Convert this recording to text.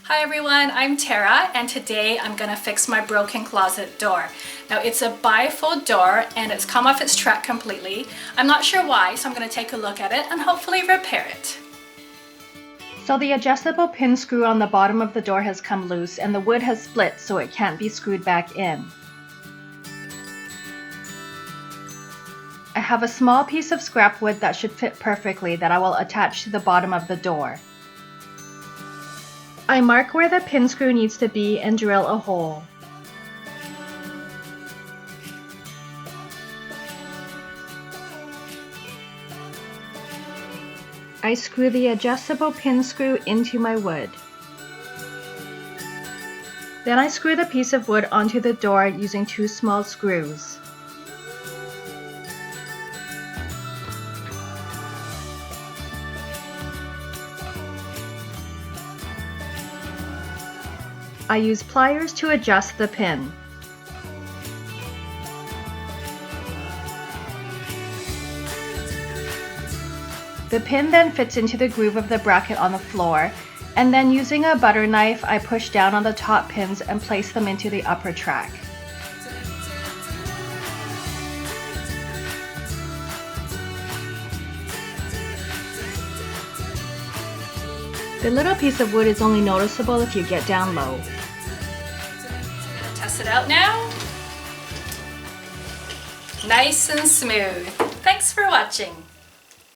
Hi everyone, I'm Tara and today I'm gonna fix my broken closet door. Now it's a bifold door and it's come off its track completely. I'm not sure why, so I'm gonna take a look at it and hopefully repair it. So the adjustable pin screw on the bottom of the door has come loose and the wood has split so it can't be screwed back in. I have a small piece of scrap wood that should fit perfectly that I will attach to the bottom of the door. I mark where the pin screw needs to be and drill a hole. I screw the adjustable pin screw into my wood. Then I screw the piece of wood onto the door using 2 small screws. I use pliers to adjust the pin. The pin then fits into the groove of the bracket on the floor, and then using a butter knife, I push down on the top pins and place them into the upper track. The little piece of wood is only noticeable if you get down low. Gonna test it out now. Nice and smooth. Thanks for watching.